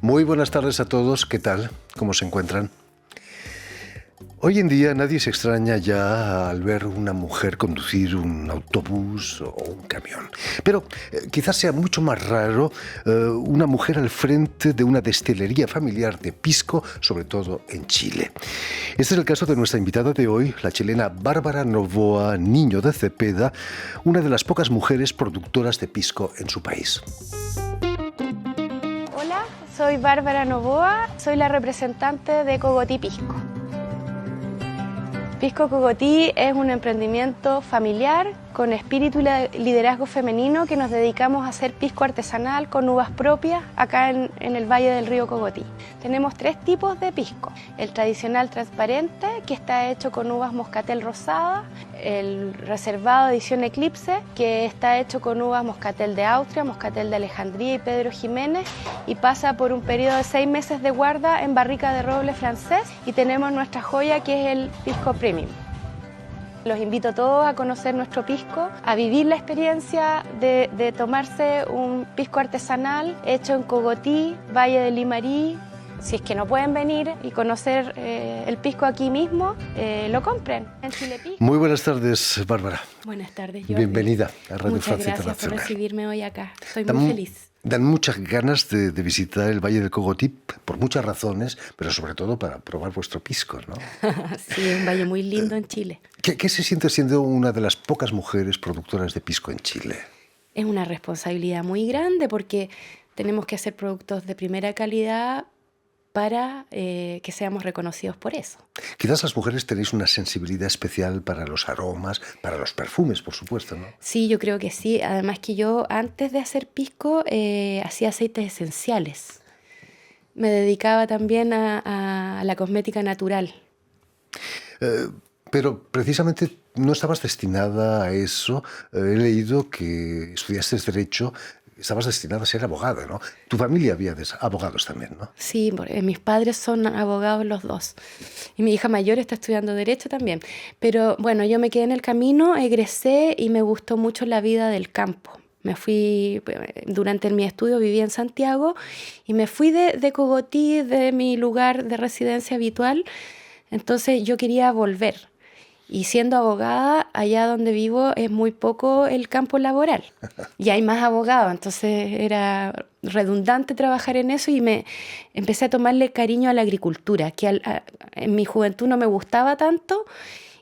Muy buenas tardes a todos, ¿qué tal? ¿Cómo se encuentran? Hoy en día nadie se extraña ya al ver una mujer conducir un autobús o un camión. Pero quizás sea mucho más raro una mujer al frente de una destilería familiar de pisco, sobre todo en Chile. Este es el caso de nuestra invitada de hoy, la chilena Bárbara Novoa Niño de Cepeda, una de las pocas mujeres productoras de pisco en su país. Hola, soy Bárbara Novoa, soy la representante de Cogotí Pisco. Pisco Cogotí es un emprendimiento familiar con espíritu y liderazgo femenino que nos dedicamos a hacer pisco artesanal con uvas propias acá en el Valle del Río Cogotí. Tenemos 3 tipos de pisco. El tradicional transparente, que está hecho con uvas moscatel rosada, el reservado edición Eclipse, que está hecho con uvas moscatel de Austria, moscatel de Alejandría y Pedro Jiménez, y pasa por un periodo de 6 meses de guarda en barrica de roble francés, y tenemos nuestra joya que es el pisco premium. Los invito a todos a conocer nuestro pisco, a vivir la experiencia de tomarse un pisco artesanal hecho en Cogotí, Valle de Limarí. Si es que no pueden venir y conocer el pisco aquí mismo, lo compren en Chile Pisco. Muy buenas tardes, Bárbara. Buenas tardes, Jordi. Bienvenida a Radio Muchas Francia gracias Internacional. por recibirme hoy acá. Estoy muy feliz. Dan muchas ganas de visitar el Valle del Cogotí por muchas razones, pero sobre todo para probar vuestro pisco, ¿no? Sí, es un valle muy lindo en Chile. ¿Qué se siente siendo una de las pocas mujeres productoras de pisco en Chile? Es una responsabilidad muy grande porque tenemos que hacer productos de primera calidad para que seamos reconocidos por eso. Quizás las mujeres tenéis una sensibilidad especial para los aromas, para los perfumes, por supuesto, ¿no? Sí, yo creo que sí. Además que yo, antes de hacer pisco, hacía aceites esenciales. Me dedicaba también a la cosmética natural. Pero precisamente no estabas destinada a eso. He leído que estudiaste Derecho. Estabas destinada a ser abogada, ¿no? Tu familia había abogados también, ¿no? Sí, mis padres son abogados los dos. Y mi hija mayor está estudiando Derecho también. Pero bueno, yo me quedé en el camino, egresé y me gustó mucho la vida del campo. Me fui, durante mi estudio viví en Santiago y me fui de Cogotí, de mi lugar de residencia habitual. Entonces yo quería volver. Y siendo abogada, allá donde vivo es muy poco el campo laboral. Y hay más abogados, entonces era redundante trabajar en eso y me empecé a tomarle cariño a la agricultura, que en mi juventud no me gustaba tanto.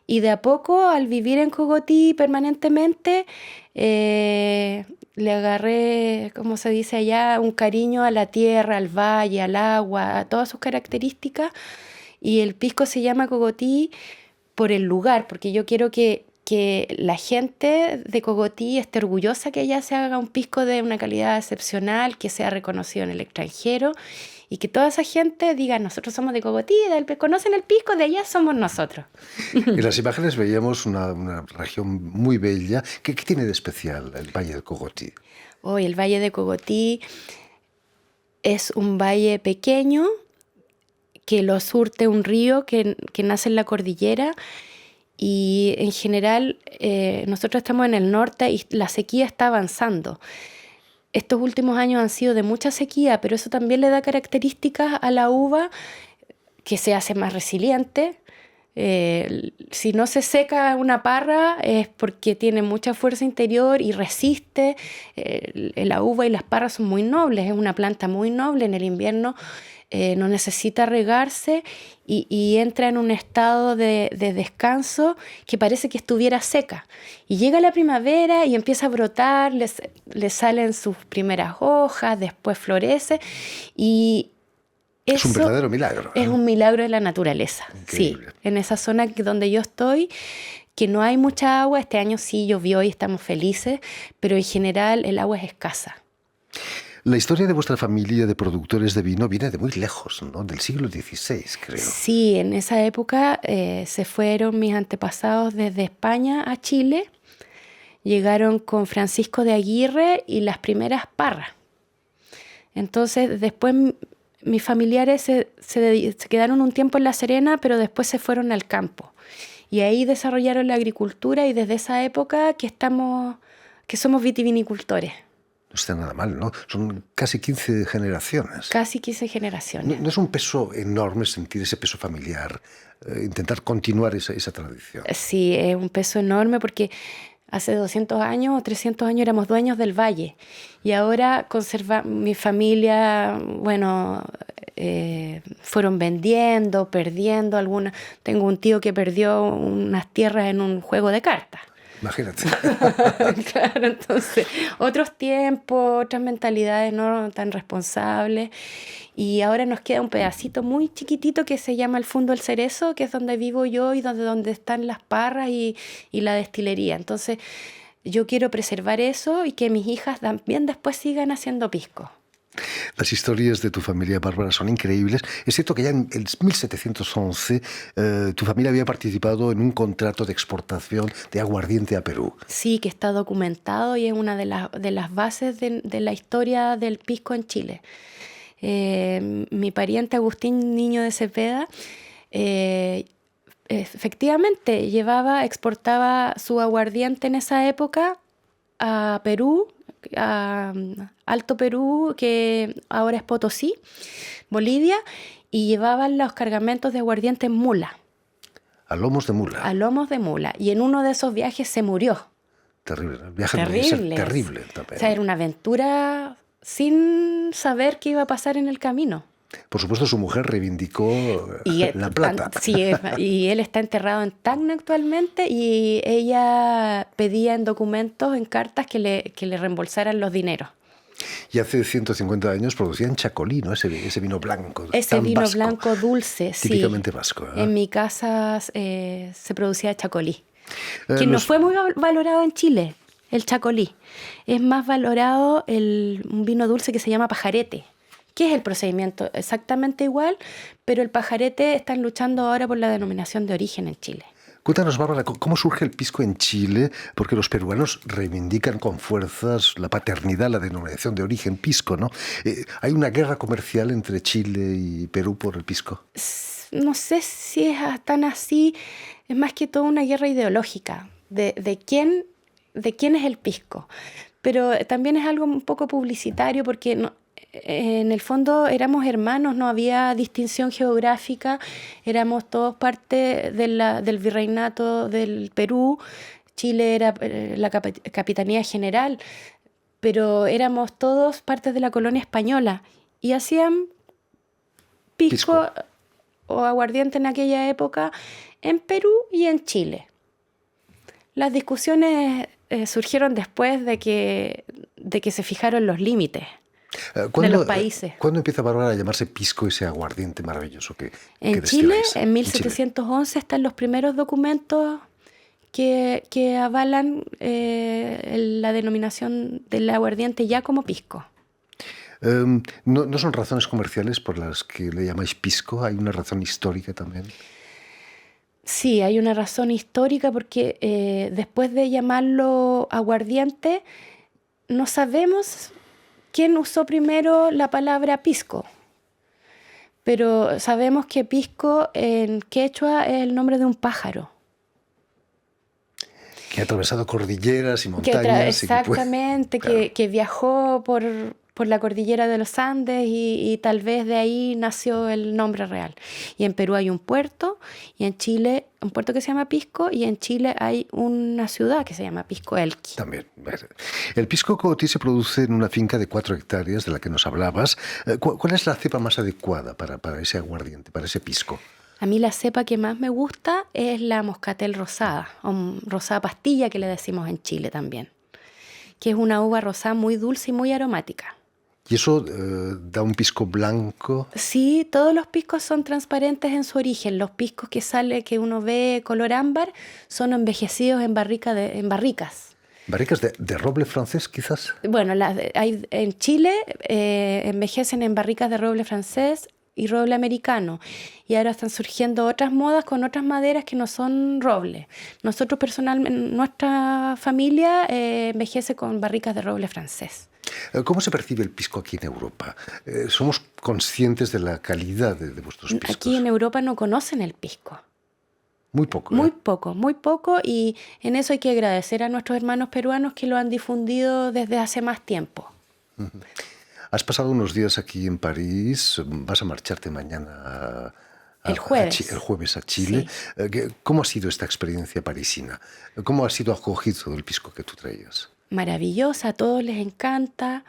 Y de a poco, al vivir en Cogotí permanentemente, le agarré, como se dice allá, un cariño a la tierra, al valle, al agua, a todas sus características. Y el pisco se llama Cogotí por el lugar, porque yo quiero que la gente de Cogotí esté orgullosa que allá se haga un pisco de una calidad excepcional, que sea reconocido en el extranjero y que toda esa gente diga, nosotros somos de Cogotí, conocen el pisco, de allá somos nosotros. En las imágenes veíamos una región muy bella. ¿Qué tiene de especial el Valle del Cogotí? Hoy el Valle de Cogotí es un valle pequeño que lo surte un río que nace en la cordillera y en general nosotros estamos en el norte y la sequía está avanzando. Estos últimos años han sido de mucha sequía, pero eso también le da características a la uva que se hace más resiliente. Si no se seca una parra es porque tiene mucha fuerza interior y resiste. La uva y las parras son muy nobles, es una planta muy noble en el invierno. No necesita regarse y entra en un estado de descanso que parece que estuviera seca. Y llega la primavera y empieza a brotar, le salen sus primeras hojas, después florece y es un verdadero milagro, ¿eh? Es un milagro de la naturaleza. Increíble. Sí, en esa zona donde yo estoy, que no hay mucha agua, este año sí llovió y estamos felices, pero en general el agua es escasa. La historia de vuestra familia de productores de vino viene de muy lejos, ¿no? Del siglo XVI, creo. Sí, en esa época se fueron mis antepasados desde España a Chile. Llegaron con Francisco de Aguirre y las primeras parras. Entonces, después mis familiares se quedaron un tiempo en La Serena, pero después se fueron al campo. Y ahí desarrollaron la agricultura y desde esa época que somos vitivinicultores. No está nada mal, ¿no? Son casi 15 generaciones. Casi 15 generaciones. No es un peso enorme sentir ese peso familiar, intentar continuar esa tradición. Sí, es un peso enorme porque hace 200 años o 300 años éramos dueños del valle y ahora mi familia, bueno, fueron vendiendo, perdiendo algunas. Tengo un tío que perdió unas tierras en un juego de cartas. Imagínate. Claro, entonces, otros tiempos, otras mentalidades no tan responsables. Y ahora nos queda un pedacito muy chiquitito que se llama el Fundo El Cerezo, que es donde vivo yo y donde están las parras y la destilería. Entonces, yo quiero preservar eso y que mis hijas también después sigan haciendo pisco. Las historias de tu familia, Bárbara, son increíbles. Es cierto que ya en el 1711 tu familia había participado en un contrato de exportación de aguardiente a Perú. Sí, que está documentado y es una de las bases de la historia del pisco en Chile. Mi pariente Agustín Niño de Cepeda efectivamente exportaba su aguardiente en esa época a Perú, a Alto Perú, que ahora es Potosí, Bolivia, y llevaban los cargamentos de aguardiente en mula. A lomos de mula. A lomos de mula. Y en uno de esos viajes se murió. Terrible. El viaje debe ser terrible también. O sea, era una aventura sin saber qué iba a pasar en el camino. Por supuesto, su mujer reivindicó la plata. Sí, y él está enterrado en Tacna actualmente y ella pedía en documentos, en cartas, que le reembolsaran los dineros. Y hace 150 años producían chacolí, ¿no? Ese vino blanco. Ese vino vasco, blanco dulce, típicamente vasco. En mi casa se producía chacolí. Que no fue muy valorado en Chile, el chacolí. Es más valorado un vino dulce que se llama pajarete, que es el procedimiento exactamente igual, pero el pajarete están luchando ahora por la denominación de origen en Chile. Cuéntanos, Bárbara, ¿cómo surge el pisco en Chile? Porque los peruanos reivindican con fuerzas la paternidad, la denominación de origen pisco, ¿no? ¿Hay una guerra comercial entre Chile y Perú por el pisco? No sé si es tan así. Es más que todo una guerra ideológica de quién es el pisco. Pero también es algo un poco publicitario porque en el fondo éramos hermanos, no había distinción geográfica, éramos todos parte del virreinato del Perú, Chile era la capitanía general, pero éramos todos parte de la colonia española y hacían pisco o aguardiente en aquella época en Perú y en Chile. Las discusiones surgieron después de que se fijaron los límites de los países. ¿Cuándo empieza, Bárbara, a llamarse pisco ese aguardiente maravilloso que en Chile, en 1711 están los primeros documentos que avalan la denominación del aguardiente ya como pisco. ¿No son razones comerciales por las que le llamáis pisco? ¿Hay una razón histórica también? Sí, hay una razón histórica porque después de llamarlo aguardiente, no sabemos quién usó primero la palabra pisco, pero sabemos que pisco en quechua es el nombre de un pájaro. Que ha atravesado cordilleras y montañas. Exactamente, que viajó por la cordillera de los Andes y tal vez de ahí nació el nombre real. Y en Perú hay un puerto, y en Chile un puerto que se llama Pisco, y en Chile hay una ciudad que se llama Pisco Elqui. También. El pisco cotí se produce en una finca de 4 hectáreas de la que nos hablabas. ¿Cuál es la cepa más adecuada para ese aguardiente, para ese pisco? A mí la cepa que más me gusta es la moscatel rosada, o rosada pastilla que le decimos en Chile también, que es una uva rosada muy dulce y muy aromática. ¿Y eso da un pisco blanco? Sí, todos los piscos son transparentes en su origen. Los piscos que uno ve color ámbar son envejecidos en barricas. ¿Barricas de roble francés, quizás? Bueno, en Chile envejecen en barricas de roble francés y roble americano. Y ahora están surgiendo otras modas con otras maderas que no son roble. Nosotros personalmente, nuestra familia envejece con barricas de roble francés. ¿Cómo se percibe el pisco aquí en Europa? ¿Somos conscientes de la calidad de vuestros piscos? Aquí en Europa no conocen el pisco. Muy poco, Muy ¿eh? poco, muy poco, y en eso hay que agradecer a nuestros hermanos peruanos que lo han difundido desde hace más tiempo. Has pasado unos días aquí en París, vas a marcharte mañana El el jueves, jueves a Chile. sí. ¿Cómo ha sido esta experiencia parisina? ¿Cómo ha sido acogido el pisco que tú traías? Maravillosa, a todos les encanta.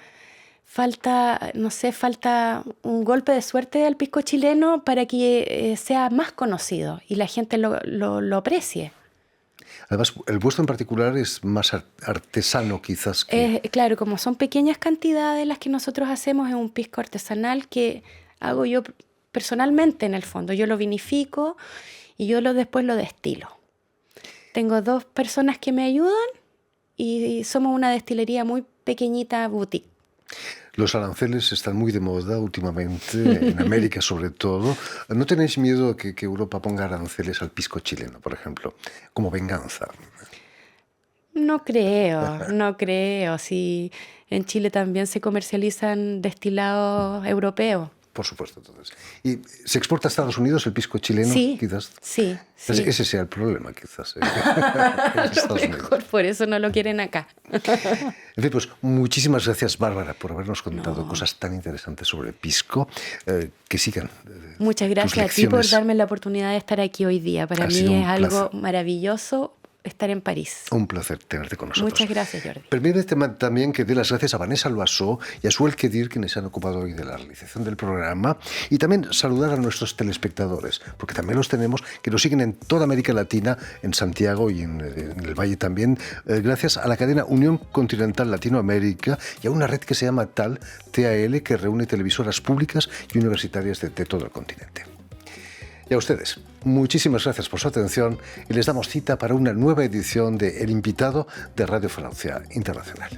Falta, no sé, falta un golpe de suerte al pisco chileno para que sea más conocido y la gente lo aprecie. Además, el vuestro en particular es más artesano quizás que... Claro, como son pequeñas cantidades las que nosotros hacemos, es un pisco artesanal que hago yo personalmente en el fondo. Yo lo vinifico y yo después lo destilo. Tengo 2 personas que me ayudan y somos una destilería muy pequeñita, boutique. Los aranceles están muy de moda últimamente, en América sobre todo. ¿No tenéis miedo a que Europa ponga aranceles al pisco chileno, por ejemplo, como venganza? No creo, no creo. Si en Chile también se comercializan destilados europeos. Por supuesto, entonces. ¿Y se exporta a Estados Unidos el pisco chileno, Sí, quizás? sí, sí. Ese sea el problema, quizás, en A lo Estados Unidos. mejor por eso no lo quieren acá. En fin, pues muchísimas gracias, Bárbara, por habernos contado No. cosas tan interesantes sobre el pisco. Que sigan Muchas tus gracias a ti por lecciones. darme la oportunidad de estar aquí hoy día. Para Ha mí sido un es algo placer. maravilloso estar en París. Un placer tenerte con nosotros. Muchas gracias, Jordi. Permíteme también que dé las gracias a Vanessa Loasó y a Suel Kedir, quienes se han ocupado hoy de la realización del programa, y también saludar a nuestros telespectadores, porque también los tenemos, que nos siguen en toda América Latina, en Santiago y en el Valle también, gracias a la cadena Unión Continental Latinoamérica y a una red que se llama TAL, que reúne televisoras públicas y universitarias de todo el continente. Y a ustedes, muchísimas gracias por su atención y les damos cita para una nueva edición de El Invitado de Radio Francia Internacional.